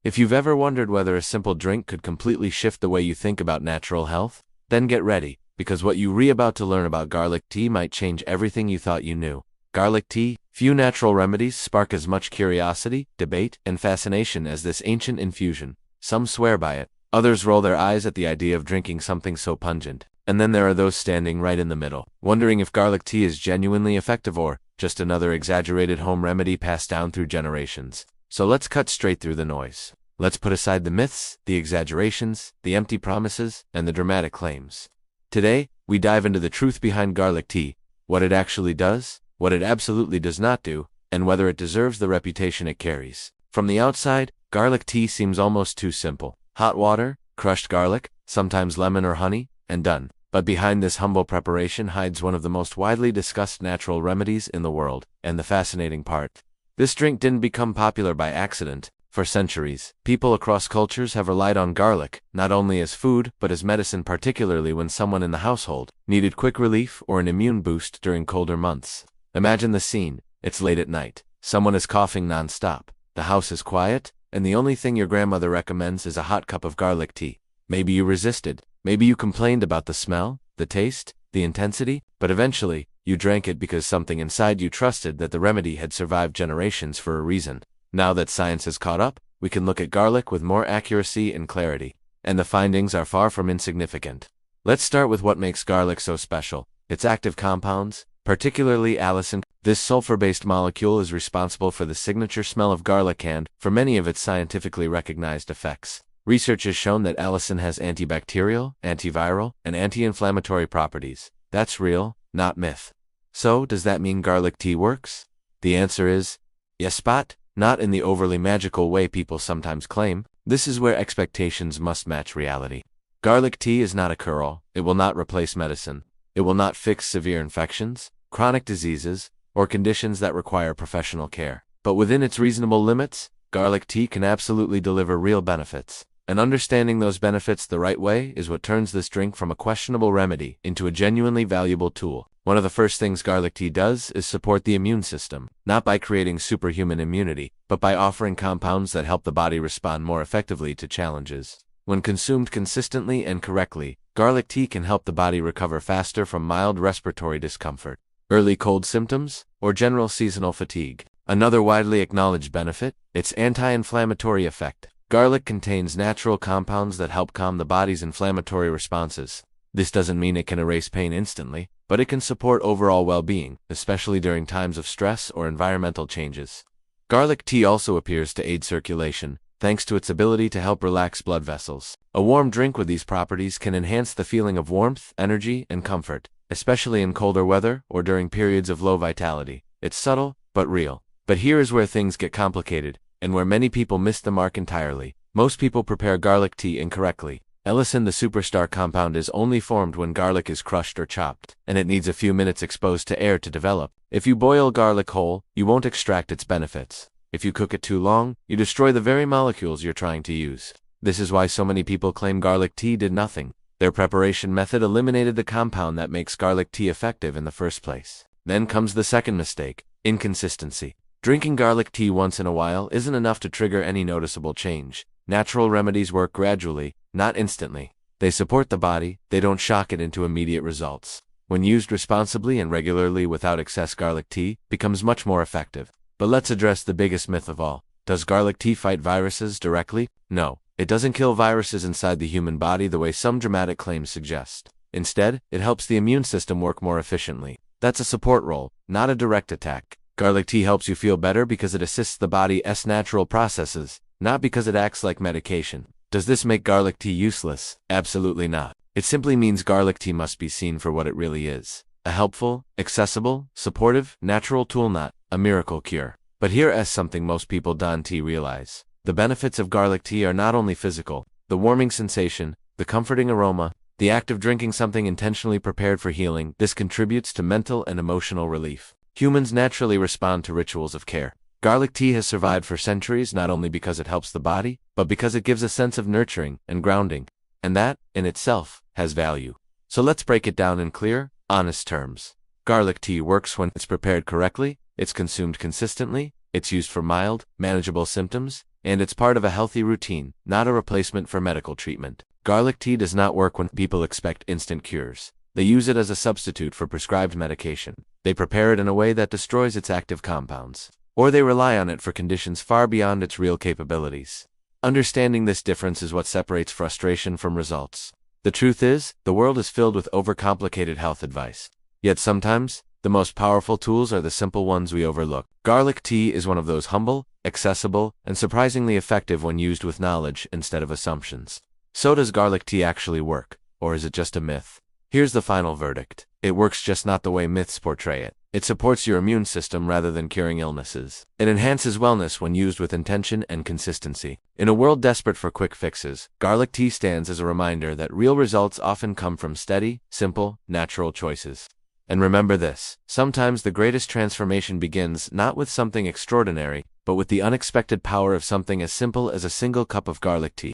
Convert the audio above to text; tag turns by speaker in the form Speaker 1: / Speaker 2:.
Speaker 1: If you've ever wondered whether a simple drink could completely shift the way you think about natural health, then get ready, because what you're about to learn about garlic tea might change everything you thought you knew. Garlic tea, few natural remedies spark as much curiosity, debate, and fascination as this ancient infusion. Some swear by it, others roll their eyes at the idea of drinking something so pungent. And then there are those standing right in the middle, wondering if garlic tea is genuinely effective or just another exaggerated home remedy passed down through generations. So let's cut straight through the noise. Let's put aside the myths, the exaggerations, the empty promises, and the dramatic claims. Today, we dive into the truth behind garlic tea, what it actually does, what it absolutely does not do, and whether it deserves the reputation it carries. From the outside, garlic tea seems almost too simple. Hot water, crushed garlic, sometimes lemon or honey, and done. But behind this humble preparation hides one of the most widely discussed natural remedies in the world, and the fascinating part. This drink didn't become popular by accident. For centuries, people across cultures have relied on garlic, not only as food, but as medicine, particularly when someone in the household needed quick relief or an immune boost during colder months. Imagine the scene. It's late at night. Someone is coughing nonstop. The house is quiet, and the only thing your grandmother recommends is a hot cup of garlic tea. Maybe you resisted. Maybe you complained about the smell, the taste, the intensity, but eventually, you drank it because something inside you trusted that the remedy had survived generations for a reason. Now that science has caught up, we can look at garlic with more accuracy and clarity, and the findings are far from insignificant. Let's start with what makes garlic so special: its active compounds, particularly allicin. This sulfur-based molecule is responsible for the signature smell of garlic and for many of its scientifically recognized effects. Research has shown that allicin has antibacterial, antiviral, and anti-inflammatory properties. That's real, not myth. So, does that mean garlic tea works? The answer is yes, but not in the overly magical way people sometimes claim. This is where expectations must match reality. Garlic tea is not a cure-all. It will not replace medicine. It will not fix severe infections, chronic diseases, or conditions that require professional care. But within its reasonable limits, garlic tea can absolutely deliver real benefits. And understanding those benefits the right way is what turns this drink from a questionable remedy into a genuinely valuable tool. One of the first things garlic tea does is support the immune system, not by creating superhuman immunity, but by offering compounds that help the body respond more effectively to challenges. When consumed consistently and correctly, garlic tea can help the body recover faster from mild respiratory discomfort, early cold symptoms, or general seasonal fatigue. Another widely acknowledged benefit: its anti-inflammatory effect. Garlic contains natural compounds that help calm the body's inflammatory responses. This doesn't mean it can erase pain instantly, but it can support overall well-being, especially during times of stress or environmental changes. Garlic tea also appears to aid circulation, thanks to its ability to help relax blood vessels. A warm drink with these properties can enhance the feeling of warmth, energy, and comfort, especially in colder weather or during periods of low vitality. It's subtle, but real. But here is where things get complicated, and where many people miss the mark entirely. Most people prepare garlic tea incorrectly. Allicin, the superstar compound, is only formed when garlic is crushed or chopped, and it needs a few minutes exposed to air to develop. If you boil garlic whole, you won't extract its benefits. If you cook it too long, you destroy the very molecules you're trying to use. This is why so many people claim garlic tea did nothing. Their preparation method eliminated the compound that makes garlic tea effective in the first place. Then comes the second mistake: inconsistency. Drinking garlic tea once in a while isn't enough to trigger any noticeable change. Natural remedies work gradually, not instantly. They support the body, they don't shock it into immediate results. When used responsibly and regularly without excess, garlic tea becomes much more effective. But let's address the biggest myth of all. Does garlic tea fight viruses directly? No, it doesn't kill viruses inside the human body the way some dramatic claims suggest. Instead, it helps the immune system work more efficiently. That's a support role, not a direct attack. Garlic tea helps you feel better because it assists the body's natural processes, not because it acts like medication. Does this make garlic tea useless? Absolutely not. It simply means garlic tea must be seen for what it really is: a helpful, accessible, supportive, natural tool, not a miracle cure. But here's something most people don't realize. The benefits of garlic tea are not only physical. The warming sensation, the comforting aroma, the act of drinking something intentionally prepared for healing, this contributes to mental and emotional relief. Humans naturally respond to rituals of care. Garlic tea has survived for centuries not only because it helps the body, but because it gives a sense of nurturing and grounding. And that, in itself, has value. So let's break it down in clear, honest terms. Garlic tea works when it's prepared correctly, it's consumed consistently, it's used for mild, manageable symptoms, And it's part of a healthy routine, not a replacement for medical treatment. Garlic tea does not work when people expect instant cures. They use it as a substitute for prescribed medication. They prepare it in a way that destroys its active compounds. Or they rely on it for conditions far beyond its real capabilities. Understanding this difference is what separates frustration from results. The truth is, the world is filled with overcomplicated health advice. Yet sometimes, the most powerful tools are the simple ones we overlook. Garlic tea is one of those humble, accessible, and surprisingly effective when used with knowledge instead of assumptions. So does garlic tea actually work, or is it just a myth? Here's the final verdict. It works, just not the way myths portray it. It supports your immune system rather than curing illnesses. It enhances wellness when used with intention and consistency. In a world desperate for quick fixes, garlic tea stands as a reminder that real results often come from steady, simple, natural choices. And remember this: sometimes the greatest transformation begins not with something extraordinary, but with the unexpected power of something as simple as a single cup of garlic tea.